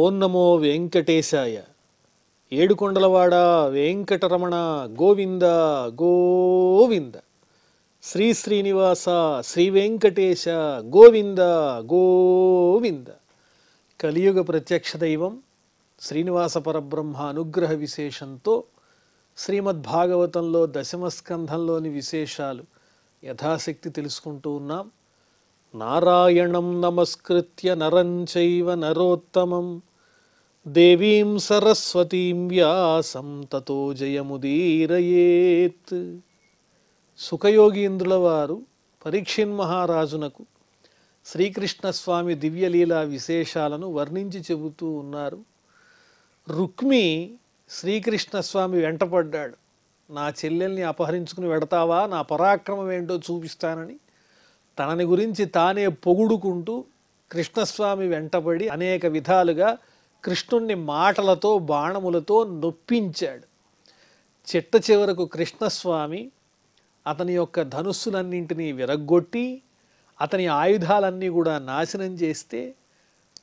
ఓం నమో వెంకటేశాయ. ఏడుకొండలవాడ వెంకటరమణ గోవింద గోవింద. శ్రీ శ్రీనివాస శ్రీ వెంకటేశ గోవింద గోవింద. కలియుగ ప్రత్యక్ష దైవం శ్రీనివాస పరబ్రహ్మ అనుగ్రహ విశేషంతో శ్రీమద్భాగవతంలో దశమస్కంధంలోని విశేషాలు యథాశక్తి తెలుసుకుంటూ ఉన్నాం. నారాయణం నమస్కృత్య నరం చైవ నరోత్తమం దేవీం సరస్వతీం వ్యాసం తతో జయముదీరయేత్. సుఖయోగీంద్రుల వారు పరీక్షిన్ మహారాజునకు శ్రీకృష్ణస్వామి దివ్యలీలా విశేషాలను వర్ణించి చెబుతూ ఉన్నారు. రుక్మి శ్రీకృష్ణస్వామి వెంటపడ్డాడు. నా చెల్లెల్ని అపహరించుకుని వెడతావా, నా పరాక్రమం ఏంటో చూపిస్తానని తనని గురించి తానే పొగుడుకుంటూ కృష్ణస్వామి వెంటబడి అనేక విధాలుగా కృష్ణుణ్ణి మాటలతో బాణములతో నొప్పించాడు. చిట్ట చివరకు కృష్ణస్వామి అతని యొక్క ధనుస్సులన్నింటినీ విరగ్గొట్టి అతని ఆయుధాలన్నీ కూడా నాశనం చేస్తే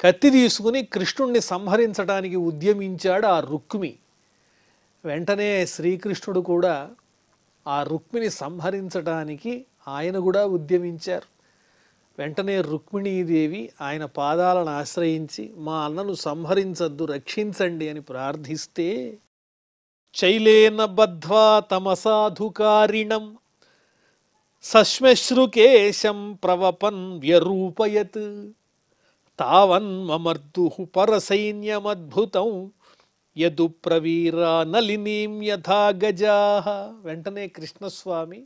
కత్తి తీసుకుని కృష్ణుణ్ణి సంహరించడానికి ఉద్యమించాడు ఆ రుక్మి. వెంటనే శ్రీకృష్ణుడు కూడా ఆ రుక్మిని సంహరించడానికి ఆయన కూడా ఉద్యమించారు. వెంటనే రుక్మిణీదేవి ఆయన పాదాలను ఆశ్రయించి మా అన్నను సంహరించద్దు, రక్షించండి అని ప్రార్థిస్తే శైలేన బద్ధ్వా తమసాధుకారిణం సశ్మశ్రుకేశం ప్రవపన్ వ్యరూపయత్ తావన్ మమర్దుః పరసైన్యమద్భుతం యదు ప్రవీరా నలినీం యథా గజాః. వెంటనే కృష్ణస్వామి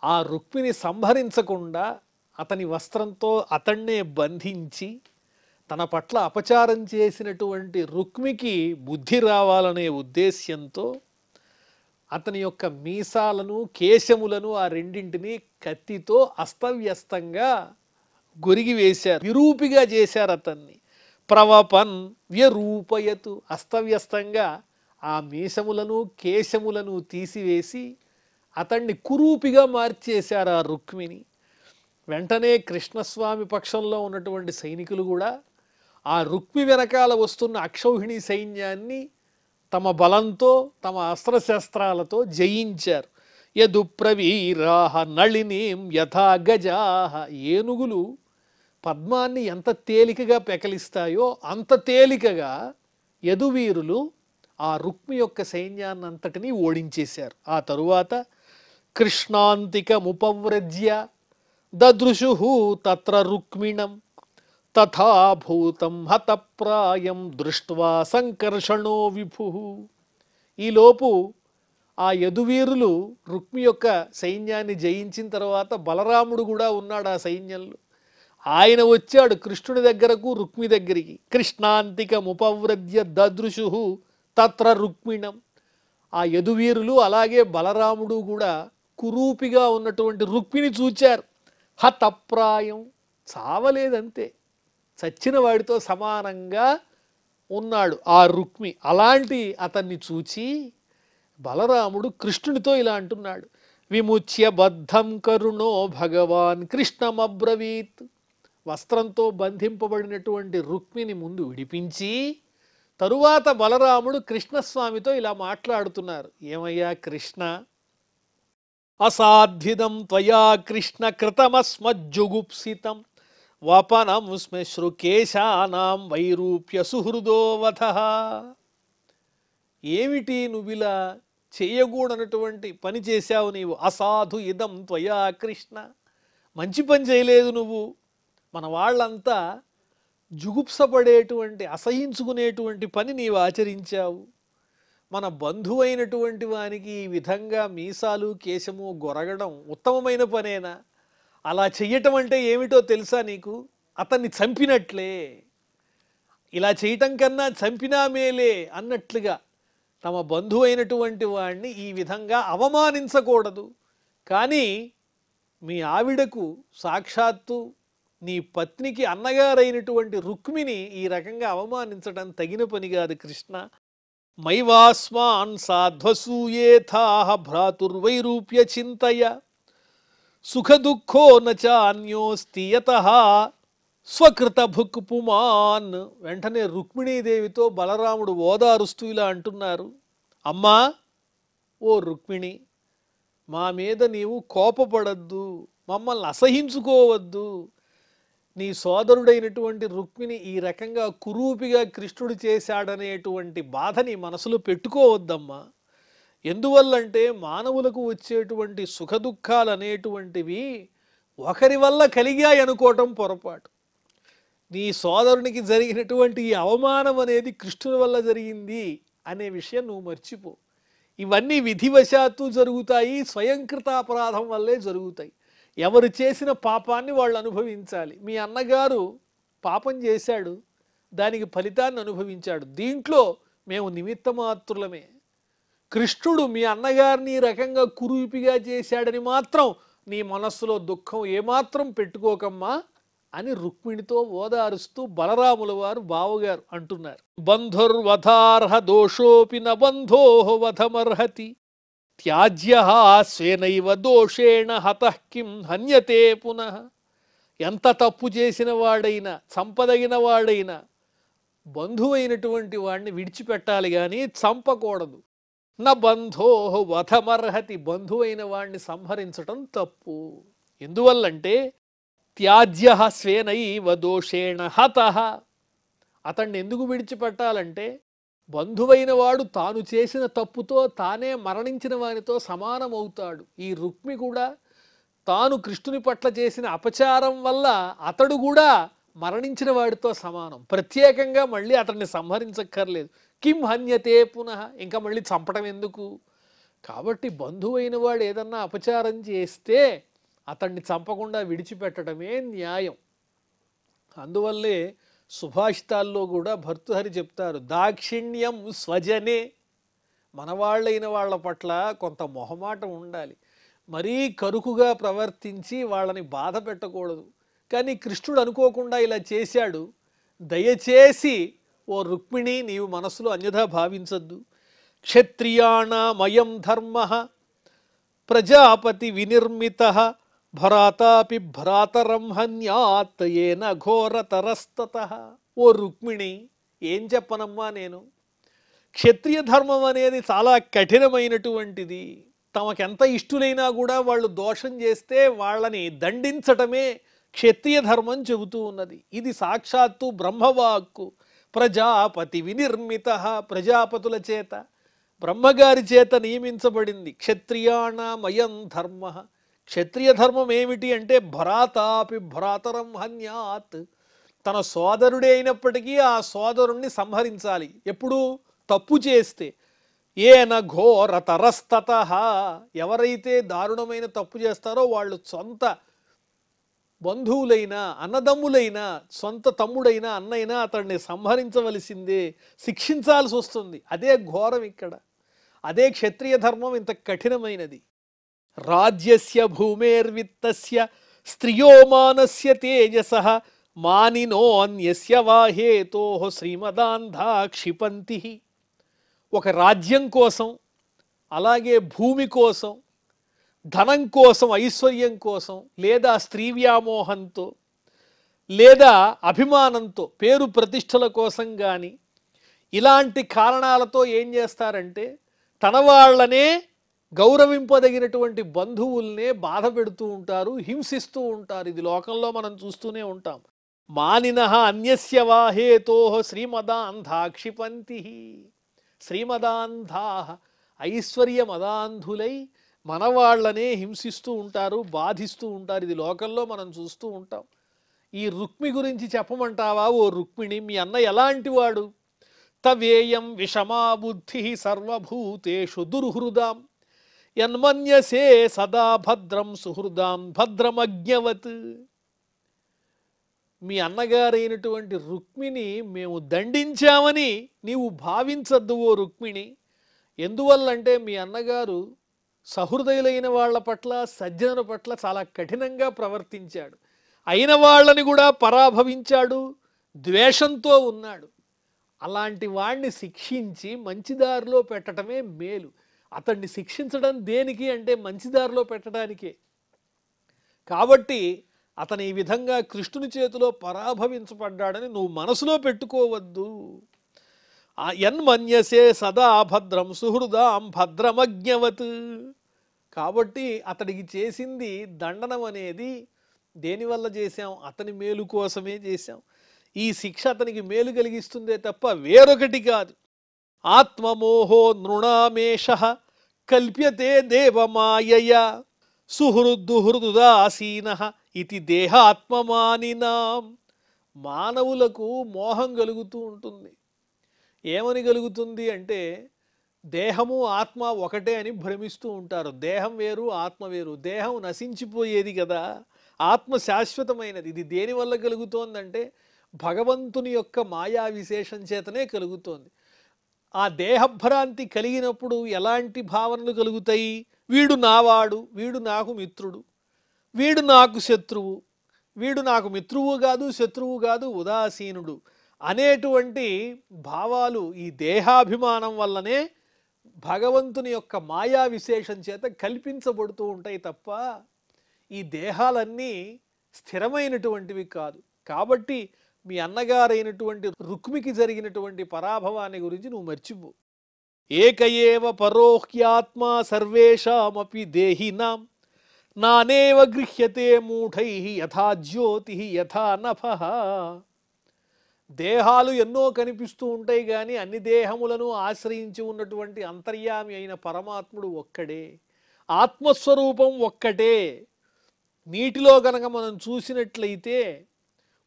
ఆ రుక్మిని సంహరించకుండా అతని వస్త్రంతో అతన్నే బంధించి తన పట్ల అపచారం చేసినటువంటి రుక్మికి బుద్ధి రావాలనే ఉద్దేశ్యంతో అతని యొక్క మీసాలను కేశములను ఆ రెండింటినీ కత్తితో అస్తవ్యస్తంగా గొరిగి వేశారు, విరూపిగా చేశారు అతన్ని. ప్రవపన్ వ్యరూపయతు, అస్తవ్యస్తంగా ఆ మీసములను కేశములను తీసివేసి అతన్ని కురూపిగా మార్చేశారు ఆ రుక్మిని. వెంటనే కృష్ణస్వామి పక్షంలో ఉన్నటువంటి సైనికులు కూడా ఆ రుక్మి వెనకాల వస్తున్న అక్షౌహిణి సైన్యాన్ని తమ బలంతో తమ అస్త్రశస్త్రాలతో జయించారు. యదు ప్రవీరాహ నళినీం యథా గజాహ. ఏనుగులు పద్మాన్ని ఎంత తేలికగా పెకలిస్తాయో అంత తేలికగా యదువీరులు ఆ రుక్మి యొక్క సైన్యాన్ని అంతటినీ ఓడించేశారు. ఆ తరువాత కృష్ణాంతికముపవ్రజ్య దదృశుః తత్ర రుక్మిణం తథాభూతం హతప్రాయం దృష్ట్వా సంకర్షణో విభుః. ఈలోపు ఆ యదువీరులు రుక్మి యొక్క సైన్యాన్ని జయించిన తర్వాత బలరాముడు కూడా ఉన్నాడు ఆ సైన్యంలో. ఆయన వచ్చాడు కృష్ణుడి దగ్గరకు, రుక్మి దగ్గరికి. కృష్ణాంతికముపవ్రజ్య దదృశుః తత్ర రుక్మిణం. ఆ యదువీరులు అలాగే బలరాముడు కూడా కురూపిగా ఉన్నటువంటి రుక్మిని చూచారు. హతప్రాయం, చావలేదంతే, చచ్చిన వాడితో సమానంగా ఉన్నాడు ఆ రుక్మి. అలాంటి అతన్ని చూచి బలరాముడు కృష్ణునితో ఇలా అంటున్నాడు. విముచ్య బద్ధం కరుణో భగవాన్ కృష్ణమబ్రవీత్. వస్త్రంతో బంధింపబడినటువంటి రుక్మిని ముందు విడిపించి తరువాత బలరాముడు కృష్ణస్వామితో ఇలా మాట్లాడుతున్నారు. ఏమయ్యా కృష్ణ, అసాధ్విదం త్వయా కృష్ణ కృతమస్మజ్జుగుప్సితం వపనం శ్మశ్రుకేశానాం వైరూప్య సుహృదోవధః. ఏమిటి నువ్విలా చేయకూడనటువంటి పని చేశావు నీవు. అసాధు ఇదం త్వయా కృష్ణ, మంచి పని చేయలేదు నువ్వు. మన వాళ్ళంతా జుగుప్సపడేటువంటి అసహించుకునేటువంటి పని నీవు ఆచరించావు. మన బంధువైనటువంటి వానికి ఈ విధంగా మీసాలు కేశము గొరగడం ఉత్తమమైన పనేనా? అలా చెయ్యటం అంటే ఏమిటో తెలుసా నీకు? అతన్ని చంపినట్లే. ఇలా చేయటం కన్నా చంపినా మేలే అన్నట్లుగా తమ బంధువైనటువంటి వాడిని ఈ విధంగా అవమానించకూడదు. కానీ మీ ఆవిడకు సాక్షాత్తు నీ పత్నికి అన్నగారైనటువంటి రుక్మిని ఈ రకంగా అవమానించడం తగిన పని కాదు కృష్ణ. మైవాస్మాన్ సాధ్వసూయేథాః భ్రాతుర్వైరూప్య చింతయ సుఖదుఃఖో నచాన్యోస్తి యతః స్వకృత భుక్ పుమాన్. వెంటనే రుక్మిణీదేవితో బలరాముడు ఓదారుస్తూ ఇలా అంటున్నారు, అమ్మా ఓ రుక్మిణి, మా మీద నీవు కోపపడద్దు, మమ్మల్ని అసహించుకోవద్దు. నీ సోదరుడైనటువంటి రుక్మిణి ఈ రకంగా కురూపిగా కృష్ణుడు చేశాడనేటువంటి బాధ నీ మనసులో పెట్టుకోవద్దమ్మా. ఎందువల్లంటే మానవులకు వచ్చేటువంటి సుఖదుఖాలు అనేటువంటివి ఒకరి వల్ల కలిగాయి అనుకోవటం పొరపాటు. నీ సోదరునికి జరిగినటువంటి ఈ అవమానం అనేది కృష్ణుని వల్ల జరిగింది అనే విషయం నువ్వు మర్చిపో. ఇవన్నీ విధివశాత్తు జరుగుతాయి, స్వయంకృత అపరాధం వల్లే జరుగుతాయి. ఎవరు చేసిన పాపాన్ని వాళ్ళు అనుభవించాలి. మీ అన్నగారు పాపం చేశాడు, దానికి ఫలితాన్ని అనుభవించాడు. దీంట్లో మేము నిమిత్తమాత్రులమే. కృష్ణుడు మీ అన్నగారిని ఈ రకంగా కురూపిగా చేశాడని మాత్రం నీ మనస్సులో దుఃఖం ఏమాత్రం పెట్టుకోకమ్మా అని రుక్మిణితో ఓదారుస్తూ బలరాముల వారు బావగారు అంటున్నారు. బంధుర్వధార్హ దోషోపి న బంధోః వధమర్హతి త్యాజ్యః స్వేనైవ దోషేణ హతః కిం హన్యతే పునః. ఎంత తప్పు చేసిన వాడైనా, సంపదగిన వాడైనా బంధువైనటువంటి వాడిని విడిచిపెట్టాలి కానీ చంపకూడదు. న బంధోః వధమర్హతి, బంధువైన వాడిని సంహరించటం తప్పు. ఎందువల్లంటే త్యాజ్యః స్వేనైవ దోషేణ హతః. అతన్ని ఎందుకు విడిచిపెట్టాలంటే బంధువైన వాడు తాను చేసిన తప్పుతో తానే మరణించిన వానితో సమానమవుతాడు. ఈ రుక్మి కూడా తాను కృష్ణుని పట్ల చేసిన అపచారం వల్ల అతడు కూడా మరణించిన వాడితో సమానం. ప్రత్యేకంగా మళ్ళీ అతన్ని సంహరించక్కర్లేదు. కిం హన్యతే పునః, ఇంకా మళ్ళీ చంపడం ఎందుకు? కాబట్టి బంధువైన వాడు ఏదన్నా అపచారం చేస్తే అతన్ని చంపకుండా విడిచిపెట్టడమే న్యాయం. అందువల్లే సుభాషితాల్లో కూడా భర్తృహరి చెప్తారు, దాక్షిణ్యం స్వజనే. మనవాళ్ళైన వాళ్ళ పట్ల కొంత మొహమాటం ఉండాలి, మరీ కరుకుగా ప్రవర్తించి వాళ్ళని బాధ పెట్టకూడదు. కానీ కృష్ణుడు అనుకోకుండా ఇలా చేశాడు. దయచేసి ఓ రుక్మిణి, నీవు మనసులో అన్యథా భావించద్దు. క్షత్రియాణమయం ధర్మ ప్రజాపతి వినిర్మిత భరాతాపి భ్రాతరం హన్యాత్ ఏన ఘోరతరస్తతః. ఓ రుక్మిణి, ఏం చెప్పనమ్మా నేను. క్షత్రియ ధర్మం అనేది చాలా కఠినమైనటువంటిది. తమకెంత ఇష్టులైనా కూడా వాళ్ళు దోషం చేస్తే వాళ్ళని దండించటమే క్షత్రియ ధర్మం చెబుతూ ఉన్నది. ఇది సాక్షాత్తు బ్రహ్మవాక్కు. ప్రజాపతి వినిర్మిత, ప్రజాపతుల చేత, బ్రహ్మగారి చేత నియమించబడింది. క్షత్రియాణమయం ధర్మ. క్షత్రియ ధర్మం ఏమిటి అంటే భరాతాపి భ్రాతరం హన్యాత్. తన సోదరుడే అయినప్పటికీ ఆ సోదరుణ్ణి సంహరించాలి. ఎప్పుడు? తప్పు చేస్తే. ఏన ఘోరతరస్తతః. ఎవరైతే దారుణమైన తప్పు చేస్తారో వాళ్ళు సొంత బంధువులైనా, అన్నదమ్ములైనా, సొంత తమ్ముడైనా, అన్నైనా అతన్ని సంహరించవలసిందే, శిక్షించాల్సి వస్తుంది. అదే ఘోరం ఇక్కడ. అదే క్షత్రియ ధర్మం ఇంత కఠినమైనది. రాజ్యస్య భూమేర్విత్తస్య స్త్రియో మానస్య తేజసః మానినో అన్యస్య వాహేతోః శ్రీమదాంధా క్షిపంతి. ఒక రాజ్యం కోసం, అలాగే భూమి కోసం, ధనం కోసం, ఐశ్వర్యం కోసం, లేదా స్త్రీ వ్యామోహంతో, లేదా అభిమానంతో, పేరు ప్రతిష్టల కోసం కానీ ఇలాంటి కారణాలతో ఏం చేస్తారంటే తన వాళ్ళనే, గౌరవింపదగినటువంటి బంధువుల్నే బాధ పెడుతూ ఉంటారు, హింసిస్తూ ఉంటారు. ఇది లోకంలో మనం చూస్తూనే ఉంటాం. మానినః అన్యస్య వాహేతోః శ్రీమదాంధా క్షిపంతి. శ్రీమదాంధాః, ఐశ్వర్యమదాంధులై మనవాళ్లనే హింసిస్తూ ఉంటారు, బాధిస్తూ ఉంటారు. ఇది లోకంలో మనం చూస్తూ ఉంటాం. ఈ రుక్మి గురించి చెప్పమంటావా ఓ రుక్మిణి? మీ అన్న ఎలాంటి వాడు? తవేయం విషమా బుద్ధి సర్వభూతేషు దుర్హృదాం యన్మన్యసే సదా భద్రం సుహృదాం భద్రమజ్ఞవత్. మీ అన్నగారైనటువంటి రుక్మిణి మేము దండించామని నీవు భావించద్దు ఓ రుక్మిణి. ఎందువల్లంటే మీ అన్నగారు సహృదయులైన వాళ్ళ పట్ల, సజ్జనుల పట్ల చాలా కఠినంగా ప్రవర్తించాడు. అయిన వాళ్ళని కూడా పరాభవించాడు, ద్వేషంతో ఉన్నాడు. అలాంటి వాణ్ణి శిక్షించి మంచిదారిలో పెట్టడమే మేలు. అతన్ని శిక్షించడం దేనికి అంటే మంచిదారిలో పెట్టడానికే. కాబట్టి అతను ఈ విధంగా కృష్ణుని చేతిలో పరాభవించబడ్డాడని నువ్వు మనసులో పెట్టుకోవద్దు. యన్మన్యసే సదా భద్రం సుహృదాం భద్రమజ్ఞవత్. కాబట్టి అతడికి చేసింది దండనం అనేది దేనివల్ల చేశాం? అతని మేలు కోసమే చేశాం. ఈ శిక్ష అతనికి మేలు కలిగిస్తుందే తప్ప వేరొకటి కాదు. ఆత్మమోహో నృణామేష కల్ప్యతే దేవమాయయా సుహృద్దుహృదుదాసీనః ఇది దేహాత్మమానినాం. మానవులకు మోహం కలుగుతూ ఉంటుంది. ఏమని కలుగుతుంది అంటే దేహము ఆత్మ ఒకటే అని భ్రమిస్తూ ఉంటారు. దేహం వేరు, ఆత్మ వేరు. దేహం నశించిపోయేది కదా, ఆత్మ శాశ్వతమైనది. ఇది దేనివల్ల కలుగుతోందంటే భగవంతుని యొక్క మాయా విశేషం చేతనే కలుగుతోంది. ఆ దేహభ్రాంతి కలిగినప్పుడు ఎలాంటి భావనలు కలుగుతాయి? వీడు నావాడు, వీడు నాకు మిత్రుడు, వీడు నాకు శత్రువు, వీడు నాకు మిత్రువు కాదు శత్రువు కాదు ఉదాసీనుడు అనేటువంటి భావాలు ఈ దేహాభిమానం వల్లనే భగవంతుని యొక్క మాయా విశేషం చేత కల్పించబడుతూ ఉంటాయి తప్ప ఈ దేహాలన్నీ స్థిరమైనటువంటివి కాదు. కాబట్టి మీ అన్నగారైనటువంటి రుక్మికి జరిగినటువంటి పరాభవాన్ని గురించి నువ్వు మర్చిపో. ఏకయేవ పరోహ్యాత్మా సర్వేషామపి దేహినాం నానేవ గృహ్యతే మూఢై యథా జ్యోతి యథా నభః. దేహాలు ఎన్నో కనిపిస్తూ ఉంటాయి కానీ అన్ని దేహములను ఆశ్రయించి ఉన్నటువంటి అంతర్యామి అయిన పరమాత్ముడు ఒక్కడే. ఆత్మస్వరూపం ఒక్కటే. నీటిలో గనక మనం చూసినట్లయితే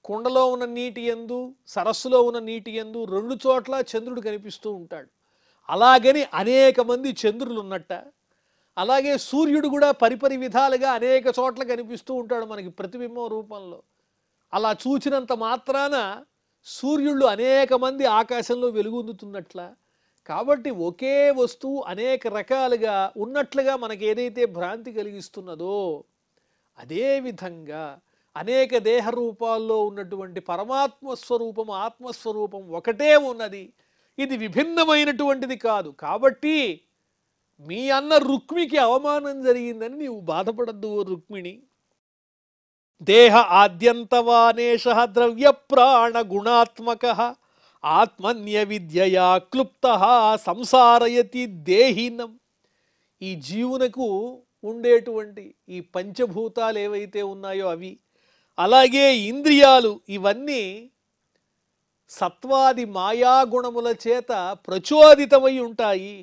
కుండలో ఉన్న నీటి యందు సరస్సులో ఉన్న నీటి యందు రెండు చోట్ల చంద్రుడు కనిపిస్తూ ఉంటాడు. అలాగని అనేక మంది చంద్రులు ఉన్నట్ట. అలాగే సూర్యుడు కూడా పరిపరి విధాలుగా అనేక చోట్ల కనిపిస్తూ ఉంటాడు మనకి ప్రతిబింబం రూపంలో. అలా చూచినంత మాత్రాన సూర్యుళ్ళు అనేక మంది ఆకాశంలో వెలుగొందుతున్నట్ల. కాబట్టి ఒకే వస్తువు అనేక రకాలుగా ఉన్నట్లుగా మనకి ఏదైతే భ్రాంతి కలిగిస్తున్నదో అదేవిధంగా అనేక దేహ రూపాల్లో ఉన్నటువంటి పరమాత్మ స్వరూపం ఆత్మస్వరూపం ఒకటే ఉన్నది. ఇది విభిన్నమైనటువంటిది కాదు. కాబట్టి మీ అన్న రుక్మికి అవమానం జరిగిందని నీవు బాధపడద్దు ఓ రుక్మిణి. దేహ ఆద్యంతవానేష ద్రవ్య ప్రాణ గుణాత్మక ఆత్మన్య విద్యయా క్లుప్త సంసారయతి దేహినం. ఈ జీవునకు ఉండేటువంటి ఈ పంచభూతాలు ఏవైతే ఉన్నాయో అవి, అలాగే ఇంద్రియాలు, ఇవన్నీ సత్వాది మాయాగుణముల చేత ప్రచోదితమై ఉంటాయి.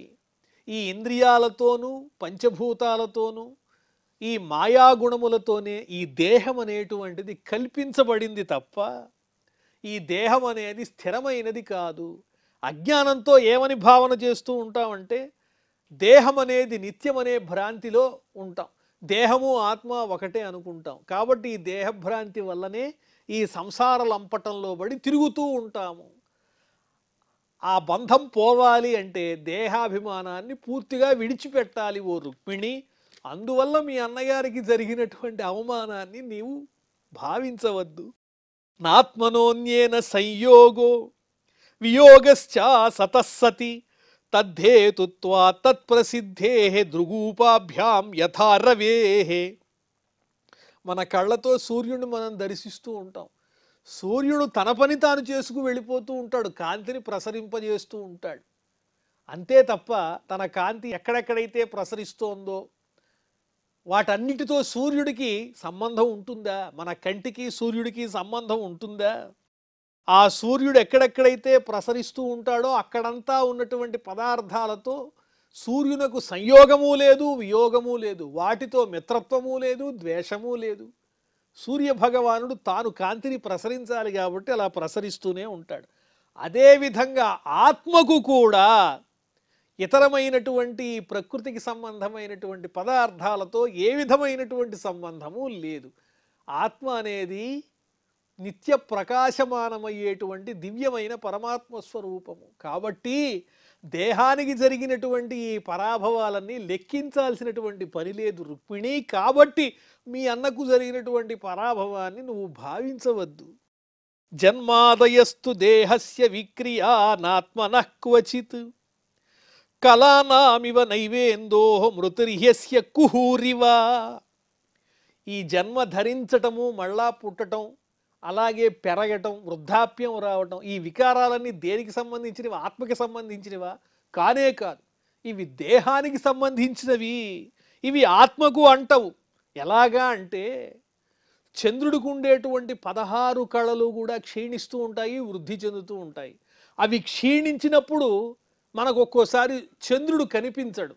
ఈ ఇంద్రియాలతోనూ పంచభూతాలతోనూ ఈ మాయాగుణములతోనే ఈ దేహం అనేటువంటిది కల్పించబడింది తప్ప ఈ దేహం అనేది స్థిరమైనది కాదు. అజ్ఞానంతో ఏమని భావన చేస్తూ ఉంటామంటే దేహం అనేది నిత్యమనే భ్రాంతిలో ఉంటాం. దేహము ఆత్మ ఒకటే అనుకుంటాం. కాబట్టి ఈ దేహభ్రాంతి వల్లనే ఈ సంసార లంపటంలో పడి తిరుగుతూ ఉంటాము. ఆ బంధం పోవాలి అంటే దేహాభిమానాన్ని పూర్తిగా విడిచిపెట్టాలి ఓ రుక్మిణి. అందువల్ల మీ అన్నగారికి జరిగినటువంటి అవమానాన్ని నీవు భావించవద్దు. నాత్మనోన్యేన సంయోగో వియోగశ్చ సతస్సతి తద్ధేతుత్వా తత్ప్రసిద్ధే దృగూపాభ్యాం యథా రవేః. మన కళ్ళతో సూర్యుడిని మనం దర్శిస్తూ ఉంటాం. సూర్యుడు తన పని తాను చేసుకు వెళ్ళిపోతూ ఉంటాడు, కాంతిని ప్రసరింపజేస్తూ ఉంటాడు. అంతే తప్ప తన కాంతి ఎక్కడెక్కడైతే ప్రసరిస్తోందో వాటన్నిటితో సూర్యుడికి సంబంధం ఉంటుందా? మన కంటికి సూర్యుడికి సంబంధం ఉంటుందా? ఆ సూర్యుడు ఎక్కడెక్కడైతే ప్రసరిస్తూ ఉంటాడో అక్కడంతా ఉన్నటువంటి పదార్థాలతో సూర్యునకు సంయోగము లేదు, వియోగము లేదు. వాటితో మిత్రత్వము లేదు, ద్వేషము లేదు. సూర్య భగవానుడు తాను కాంతిని ప్రసరించాలి కాబట్టి అలా ప్రసరిస్తూనే ఉంటాడు. అదేవిధంగా ఆత్మకు కూడా ఇతరమైనటువంటి ప్రకృతికి సంబంధమైనటువంటి పదార్థాలతో ఏ విధమైనటువంటి సంబంధము లేదు. ఆత్మ అనేది నిత్య ప్రకాశమానమయ్యేటువంటి దివ్యమైన పరమాత్మ స్వరూపము. కాబట్టి దేహానికి జరిగినటువంటి ఈ పరాభవాలన్నీ లెక్కించాల్సినటువంటి పని లేదు రుక్మిణి. కాబట్టి మీ అన్నకు జరిగినటువంటి పరాభవాన్ని నువ్వు భావించవద్దు. జన్మాదయస్తు దేహస్య విక్రియా నాత్మనః క్వచిత్ కళానామివ నైవేందో మృతిర్యస్య కుహూరివ. ఈ జన్మ ధరించటము, మళ్ళా పుట్టటం, అలాగే పెరగటం, వృద్ధాప్యం రావటం, ఈ వికారాలన్నీ దేనికి సంబంధించినవి? ఆత్మకి సంబంధించినవా? కానే కాదు. ఇవి దేహానికి సంబంధించినవి. ఇవి ఆత్మకు అంటవు. ఎలాగా అంటే చంద్రుడికి ఉండేటువంటి 16 కళలు కూడా క్షీణిస్తూ ఉంటాయి, వృద్ధి చెందుతూ ఉంటాయి. అవి క్షీణించినప్పుడు మనకు ఒక్కోసారి చంద్రుడు కనిపించడు.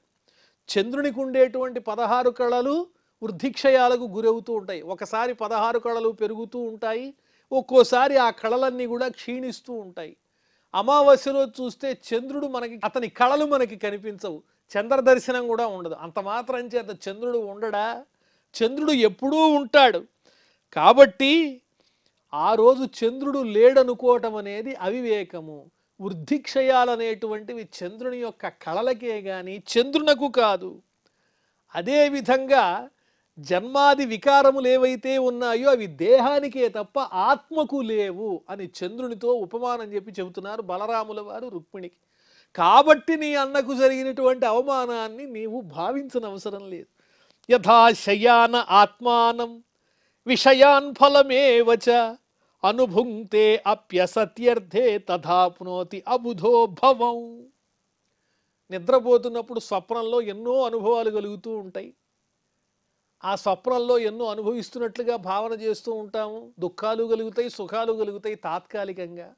చంద్రునికి ఉండేటువంటి 16 కళలు వృద్ధిక్షయాలకు గురవుతూ ఉంటాయి. ఒకసారి 16 కళలు పెరుగుతూ ఉంటాయి, ఒక్కోసారి ఆ కళలన్నీ కూడా క్షీణిస్తూ ఉంటాయి. అమావాస్యలో చూస్తే చంద్రుడు అతని కళలు మనకి కనిపించవు, చంద్ర దర్శనం కూడా ఉండదు. అంత మాత్రం చేత చంద్రుడు ఉండడా? చంద్రుడు ఎప్పుడూ ఉంటాడు. కాబట్టి ఆ రోజు చంద్రుడు లేడనుకోవటం అనేది అవివేకము. వృద్ధిక్షయాలనేటువంటివి చంద్రుని యొక్క కళలకే గాని చంద్రునకు కాదు. అదేవిధంగా జన్మాది వికారములు ఏవైతే ఉన్నాయో అవి దేహానికే తప్ప ఆత్మకు లేవు అని చంద్రునితో ఉపమానం చెబుతున్నారు బలరాముల వారు రుక్మిణికి. కాబట్టి నీ అన్నకు జరిగినటువంటి అవమానాన్ని నీవు భావించనవసరం లేదు. యథా శయాన ఆత్మానం విషయాన్ ఫలమేవచ అనుభుంక్తే అప్యసత్యర్థే తథాప్నోతి అబుధో భవం. నిద్రపోతున్నప్పుడు స్వప్నంలో ఎన్నో అనుభవాలు కలుగుతూ ఉంటాయి. ఆ స్వప్నంలో ఎన్నో అనుభవిస్తున్నట్లుగా భావన చేస్తూ ఉంటాము. దుఃఖాలు కలుగుతాయి, సుఖాలు కలుగుతాయి తాత్కాలికంగా.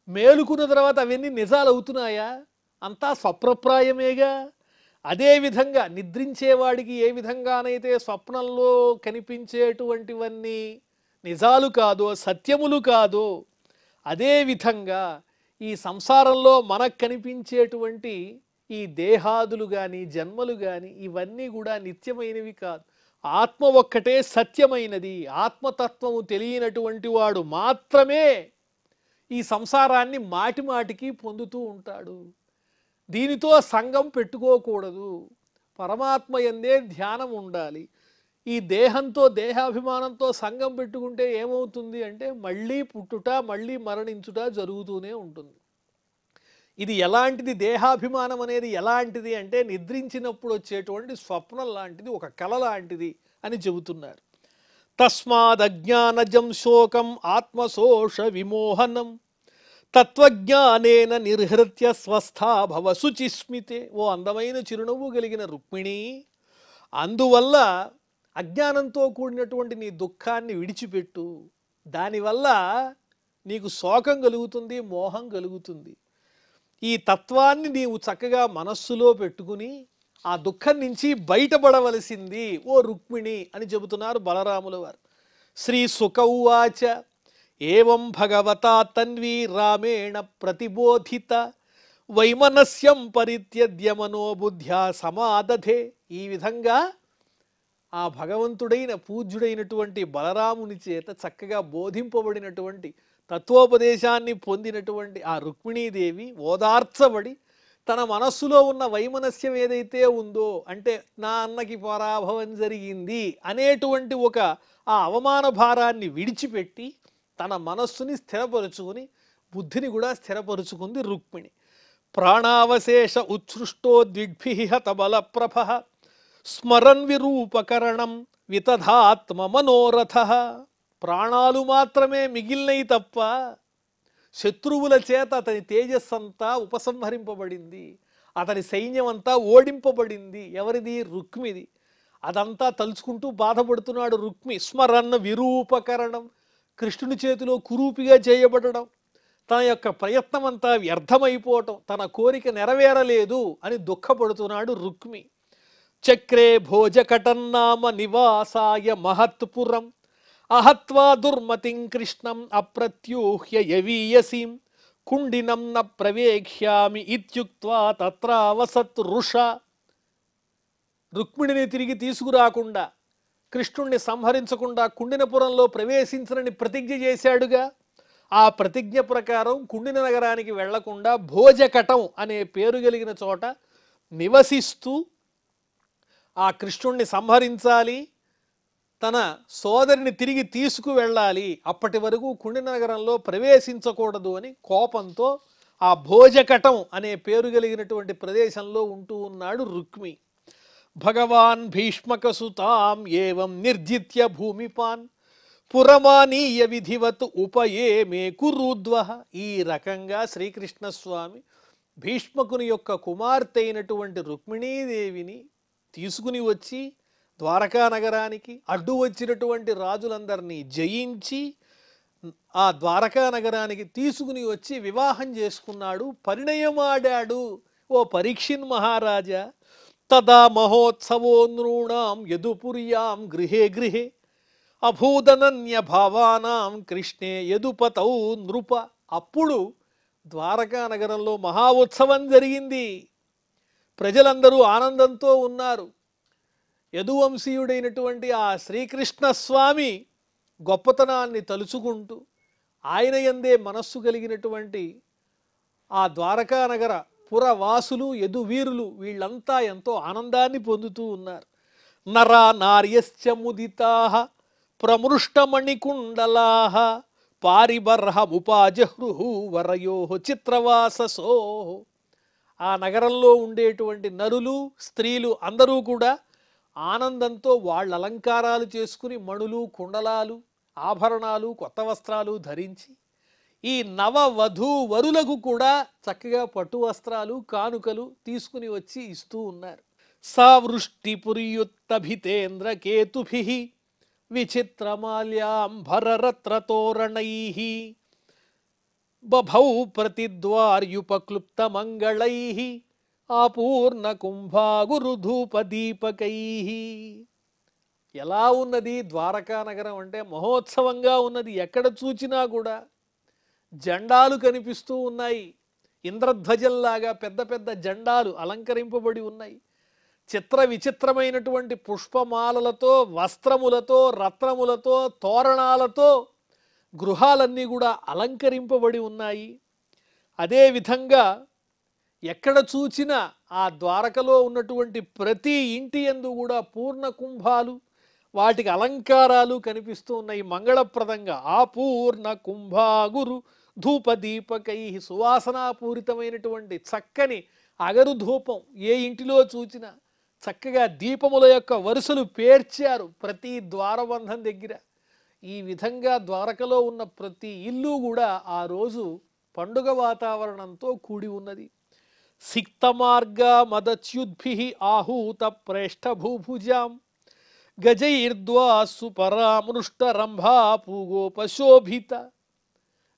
మేలుకున్న తర్వాత అవన్నీ నిజాలు అవుతున్నాయా? అంతా స్వప్నప్రాయమేగా. అదేవిధంగా నిద్రించేవాడికి ఏ విధంగానైతే స్వప్నంలో కనిపించేటువంటివన్నీ నిజాలు కాదో, సత్యములు కాదో, అదేవిధంగా ఈ సంసారంలో మనకు కనిపించేటువంటి ఈ దేహాదులు కానీ జన్మలు కానీ ఇవన్నీ కూడా నిత్యమైనవి కాదు. ఆత్మ ఒక్కటే సత్యమైనది. ఆత్మతత్వము తెలియనటువంటి వాడు మాత్రమే ఈ సంసారాన్ని మాటి మాటికి పొందుతూ ఉంటాడు. దీనితో సంగం పెట్టుకోకూడదు. పరమాత్మ యందే ధ్యానం ఉండాలి. ఈ దేహంతో, దేహాభిమానంతో సంగం పెట్టుకుంటే ఏమవుతుంది అంటే మళ్ళీ పుట్టుట, మళ్ళీ మరణించుట జరుగుతూనే ఉంటుంది. ఇది ఎలాంటిది? దేహాభిమానం అనేది ఎలాంటిది అంటే నిద్రించినప్పుడు వచ్చేటువంటి స్వప్నం లాంటిది, ఒక కళ లాంటిది అని చెబుతున్నారు. తస్మాదజ్ఞానజం శోకం ఆత్మశోష విమోహనం తత్వజ్ఞానేన నిర్హృత్య స్వస్థా భవ శుచిస్మితే. ఓ అందమైన చిరునవ్వు కలిగిన రుక్మిణి, అందువల్ల అజ్ఞానంతో కూడినటువంటి నీ దుఃఖాన్ని విడిచిపెట్టు. దానివల్ల నీకు శోకం కలుగుతుంది, మోహం కలుగుతుంది. ఈ తత్వాన్ని నీవు చక్కగా మనస్సులో పెట్టుకుని ఆ దుఃఖం నుంచి బయటపడవలసింది ఓ రుక్మిణి అని చెబుతున్నారు బలరాముల వారు. శ్రీ సుక ఉవాచ ఏవం భగవతా తన్వీ రామేణ ప్రతిబోధిత వైమనస్యం పరిత్యజ్య మనోబుద్ధ్యా సమాదధే. ఈ విధంగా ఆ భగవంతుడైన పూజ్యుడైనటువంటి బలరాముని చేత చక్కగా బోధింపబడినటువంటి తత్వోపదేశాన్ని పొందినటువంటి ఆ రుక్మిణీదేవి ఓదార్చబడి తన మనస్సులో ఉన్న వైమనస్యం ఏదైతే ఉందో, అంటే నా అన్నకి పరాభవం జరిగింది అనేటువంటి ఆ అవమాన భారాన్ని విడిచిపెట్టి తన మనస్సుని స్థిరపరుచుకుని బుద్ధిని కూడా స్థిరపరుచుకుంది రుక్మిణి. ప్రాణావశేష ఉత్సృష్టో ద్విగ్భిః తబల ప్రభ స్మరన్ విరూపకరణం వితధాత్మ మనోరథ. ప్రాణాలు మాత్రమే మిగిలినవి తప్ప శత్రువుల చేత అతని తేజస్సంతా ఉపసంహరింపబడింది, అతని సైన్యం అంతా ఓడింపబడింది. ఎవరిది? రుక్మిది. అదంతా తలుచుకుంటూ బాధపడుతున్నాడు రుక్మి. స్మరన్ విరూపకరణం, కృష్ణుని చేతిలో కురూపిగా చేయబడడం, తన యొక్క ప్రయత్నం అంతా వ్యర్థమైపోవటం, తన కోరిక నెరవేరలేదు అని దుఃఖపడుతున్నాడు రుక్మి. చక్రే భోజకటన్నామ నివాసాయ మహత్పురం అహత్వా దుర్మతిం కృష్ణం అప్రత్యూహ్య యవీయసీం కుండినం న ప్రవేక్ష్యామి ఇత్యుక్త్వా తత్రావసత్ రుష. రుక్మిణిని తిరిగి తీసుకురాకుండా, కృష్ణుణ్ణి సంహరించకుండా కుండినపురంలో ప్రవేశించనని ప్రతిజ్ఞ చేశాడుగా. ఆ ప్రతిజ్ఞ ప్రకారం కుండిన నగరానికి వెళ్లకుండా భోజకటం అనే పేరు కలిగిన చోట నివసిస్తూ ఆ కృష్ణుణ్ణి సంహరించాలి, తన సోదరిని తిరిగి తీసుకువెళ్ళాలి, అప్పటి వరకు కుండిన నగరంలో ప్రవేశించకూడదు అని కోపంతో ఆ భోజకటం అనే పేరు కలిగినటువంటి ప్రదేశంలో ఉంటూ ఉన్నాడు రుక్మి. భగవాన్ భీష్మకసుతాం ఏవం నిర్జిత్య భూమిపాన్ పురమానీయ విధివత్ ఉపయేమే కురుద్వ. ఈ రకంగా శ్రీకృష్ణస్వామి భీష్మకుని యొక్క కుమార్తె అయినటువంటి రుక్మిణీదేవిని తీసుకుని వచ్చి ద్వారకా నగరానికి అడ్డు వచ్చినటువంటి రాజులందరినీ జయించి ఆ ద్వారకా నగరానికి తీసుకుని వచ్చి వివాహం చేసుకున్నాడు, పరిణయమాడాడు. ఓ పరీక్షిన్ మహారాజా, తదా మహోత్సవో నృణాం యదుపుర్యాం గృహే గృహే అభూదనన్య భావానాం కృష్ణే యదుపతౌ నృప. అప్పుడు ద్వారకా నగరంలో మహా ఉత్సవం జరిగింది. ప్రజలందరూ ఆనందంతో ఉన్నారు. యదువంశీయుడైనటువంటి ఆ శ్రీకృష్ణ స్వామి గొప్పతనాన్ని తలుచుకుంటూ ఆయన యందే మనస్సు కలిగినటువంటి ఆ ద్వారకా నగర పురవాసులు యదువీరులు వీళ్ళంతా ఎంతో ఆనందాన్ని పొందుతూ ఉన్నారు. నరా నార్యశ్చ ముదితాః ప్రమృష్టమణికుండలాః పారిబర్హముపాజహృహు వరయోః చిత్రవాససోః. ఆ నగరంలో ఉండేటువంటి నరులు స్త్రీలు అందరూ కూడా ఆనందంతో వాళ్ళ అలంకారాలు చేసుకుని మణులు కుండలాలు ఆభరణాలు కొత్త వస్త్రాలు ధరించి ఈ నవ వధూవరులకు కూడా చక్కగా పట్టు వస్త్రాలు కానుకలు తీసుకుని వచ్చి ఇస్తూ ఉన్నారు. సావృష్టిపుర్యుత్తభితేంద్ర కేతుభిః విచిత్రమాల్యాంబరరత్నతోరణైః బభౌ ప్రతిద్వార్యుపక్లుప్తమంగళైః ఆపూర్ణ కుంభాగురుధూపదీపకైః. ఎలా ఉన్నది ద్వారకా నగరం అంటే మహోత్సవంగా ఉన్నది. ఎక్కడ చూచినా కూడా జెండాలు కనిపిస్తూ ఉన్నాయి. ఇంద్రధ్వజల్లాగా పెద్ద పెద్ద జెండాలు అలంకరింపబడి ఉన్నాయి. చిత్ర విచిత్రమైనటువంటి పుష్పమాలలతో వస్త్రములతో రత్నములతో తోరణాలతో గృహాలన్నీ కూడా అలంకరింపబడి ఉన్నాయి. అదేవిధంగా ఎక్కడ చూచినా ఆ ద్వారకలో ఉన్నటువంటి ప్రతి ఇంటి యందు కూడా పూర్ణ కుంభాలు వాటికి అలంకారాలు కనిపిస్తూ ఉన్నాయి మంగళప్రదంగా. ఆ పూర్ణ కుంభాగురు ధూపదీపకై, సువాసనాపూరితమైనటువంటి చక్కని అగరు ధూపం ఏ ఇంటిలో చూచినా చక్కగా దీపముల యొక్క వరుసలు పేర్చారు ప్రతి ద్వారబంధం దగ్గర. ఈ విధంగా ద్వారకలో ఉన్న ప్రతి ఇల్లు కూడా ఆ రోజు పండుగ వాతావరణంతో కూడి ఉన్నది. సిక్తమార్గ మదచ్యుద్భిః ఆహూత ప్రేష్ఠభూభుజాం గజైర్ద్వాసు పరామృష్టరంభా పూగోపశోభిత.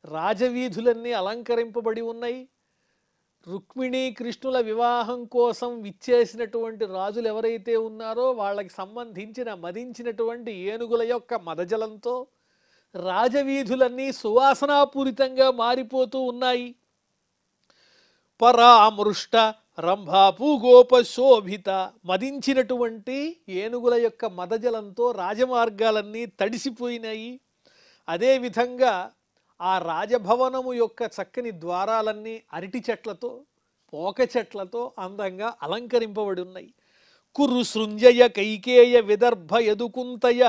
రాజవీధులన్నీ అలంకరింపబడి ఉన్నాయి. రుక్మిణీ కృష్ణుల వివాహం కోసం విచ్చేసినటువంటి రాజులు ఎవరైతే ఉన్నారో వాళ్ళకి సంబంధించిన మదించినటువంటి ఏనుగుల యొక్క మదజలంతో రాజవీధులన్నీ సువాసనాపూరితంగా మారిపోతూ ఉన్నాయి. పరామృష్ట రంభాపూగోపశోభిత, మదించినటువంటి ఏనుగుల యొక్క మదజలంతో రాజమార్గాలన్నీ తడిసిపోయినాయి. అదేవిధంగా ఆ రాజభవనము యొక్క చక్కని ద్వారాలన్నీ అరటి చెట్లతో పోక చెట్లతో అందంగా అలంకరింపబడి ఉన్నాయి. కురు సృంజయ కైకేయ విదర్భ యదుకుంతయ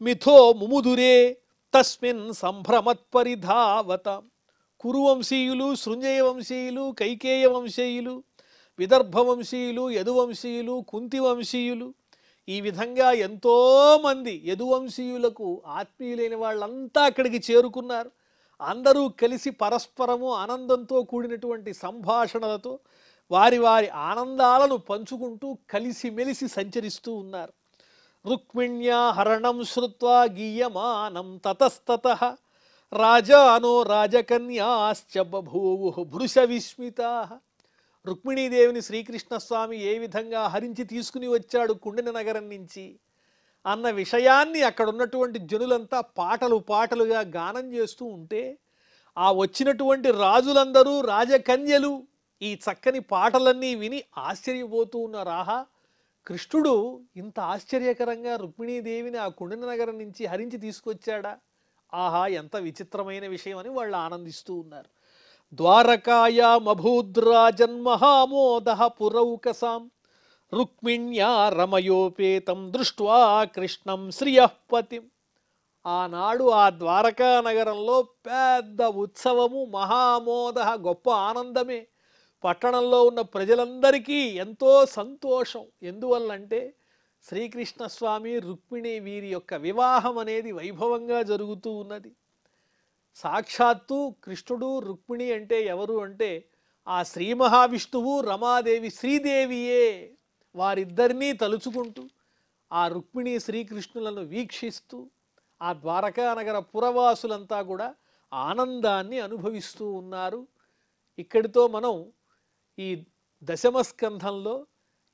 మిథో ముముదురే తస్మిన్ సంభ్రమత్పరిధావత. కురువంశీయులు, సృంజయ వంశీయులు, కైకేయ వంశీయులు, విదర్భ వంశీయులు, యదువంశీయులు, కుంతి వంశీయులు, ఈ విధంగా ఎంతోమంది యదువంశీయులకు ఆత్మీయులైన వాళ్ళంతా అక్కడికి చేరుకున్నారు. అందరూ కలిసి పరస్పరము ఆనందంతో కూడినటువంటి సంభాషణలతో వారి వారి ఆనందాలను పంచుకుంటూ కలిసిమెలిసి సంచరిస్తూ ఉన్నారు. రుక్మిణ్యా హరణం శ్రుత్వా గీయమానం తతస్తతః రాజానో రాజకన్యాశ్చ బభూవుః భృశ విస్మితాః. రుక్మిణీదేవిని శ్రీకృష్ణస్వామి ఏ విధంగా హరించి తీసుకుని వచ్చాడు కుండిన నగరం నుంచి అన్న విషయాన్ని అక్కడ ఉన్నటువంటి జనులంతా పాటలుగా గానం చేస్తూ ఉంటే ఆ వచ్చినటువంటి రాజులందరూ రాజకన్యలు ఈ చక్కని పాటలన్నీ విని ఆశ్చర్యపోతూ ఉన్నారు. ఆహా, కృష్ణుడు ఇంత ఆశ్చర్యకరంగా రుక్మిణీదేవిని ఆ కుండిన నగరం నుంచి హరించి తీసుకొచ్చాడా, ఆహా ఎంత విచిత్రమైన విషయం అని వాళ్ళు ఆనందిస్తూ ఉన్నారు. ద్వారకాయామభూద్రాజన్మహామోదః పురౌకసాం రుక్మిణ్యా రమయోపేతం దృష్ట్వా కృష్ణం శ్రియఃపతిం. ఆనాడు ఆ ద్వారకా నగరంలో పెద్ద ఉత్సవము, మహామోద, గొప్ప ఆనందమే. పట్టణంలో ఉన్న ప్రజలందరికీ ఎంతో సంతోషం. ఎందువల్లంటే శ్రీకృష్ణస్వామి రుక్మిణి వీరి యొక్క వివాహం అనేది వైభవంగా జరుగుతూ ఉన్నది. సాక్షాత్తు కృష్ణుడు రుక్మిణి అంటే ఎవరు అంటే ఆ శ్రీ మహావిష్ణువు రమాదేవి శ్రీదేవియే. వారిద్దరినీ తలుచుకుంటూ ఆ రుక్మిణి శ్రీకృష్ణులను వీక్షిస్తూ ఆ ద్వారకా నగర పురవాసులంతా కూడా ఆనందాన్ని అనుభవిస్తూ ఉన్నారు. ఇక్కడితో మనం ఈ దశమ స్కంధంలో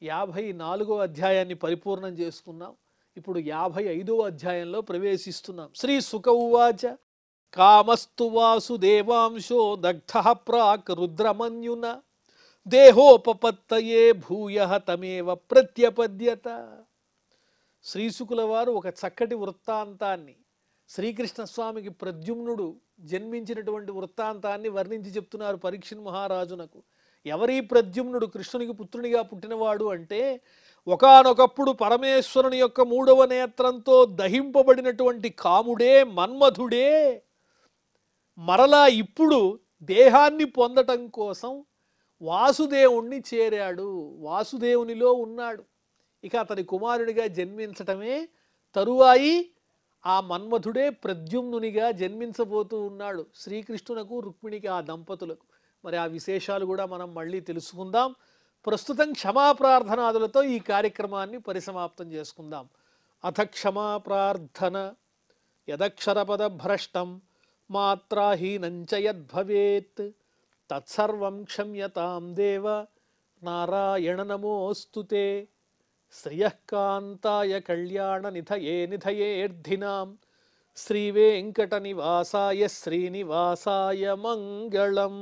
54వ అధ్యాయాన్ని పరిపూర్ణం చేసుకున్నాం. ఇప్పుడు 55వ అధ్యాయంలో ప్రవేశిస్తున్నాం. శ్రీ సుక ఉవాచ కామస్తు వాసుదేవాంశో దగ్ధః ప్రాక్ రుద్రమన్యున దేహోపపత్తయే భూయః తమేవ ప్రత్యపద్యత. శ్రీశుకుల వారు ఒక చక్కటి వృత్తాంతాన్ని, శ్రీకృష్ణస్వామికి ప్రద్యుమ్నుడు జన్మించినటువంటి వృత్తాంతాన్ని వర్ణించి చెప్తున్నారు పరీక్షిత్ మహారాజునకు. ఎవరీ ప్రద్యుమ్నుడు? కృష్ణునికి పుత్రునిగా పుట్టినవాడు అంటే ఒకానొకప్పుడు పరమేశ్వరుని యొక్క 3వ నేత్రంతో దహింపబడినటువంటి కాముడే, మన్మధుడే మరలా ఇప్పుడు దేహాన్ని పొందటం కోసం వాసుదేవుణ్ణి చేరాడు, వాసుదేవునిలో ఉన్నాడు. ఇక అతని కుమారుడిగా జన్మించటమే తరువాయి ఆ మన్మధుడే ప్రద్యుమ్నునిగా జన్మించబోతూ ఉన్నాడు శ్రీకృష్ణునకు రుక్మిణికి, ఆ దంపతులకు. మరి ఆ విశేషాలు కూడా మనం మళ్ళీ తెలుసుకుందాం. ప్రస్తుతం క్షమాప్రార్థనాదులతో ఈ కార్యక్రమాన్ని పరిసమాప్తం చేసుకుందాం. అథ క్షమాప్రార్థన. యదక్షరపదభ్రష్టం మాత్రాహీనంచ యద్భవేత్ తత్సర్వం క్షమ్యతాం దేవ నారాయణ నమోస్తుతే. శ్రియఃకాంతాయ కళ్యాణ నిధయే నిధయేర్ధినాం శ్రీవేంకట నివాసాయ శ్రీనివాసాయ మంగళం.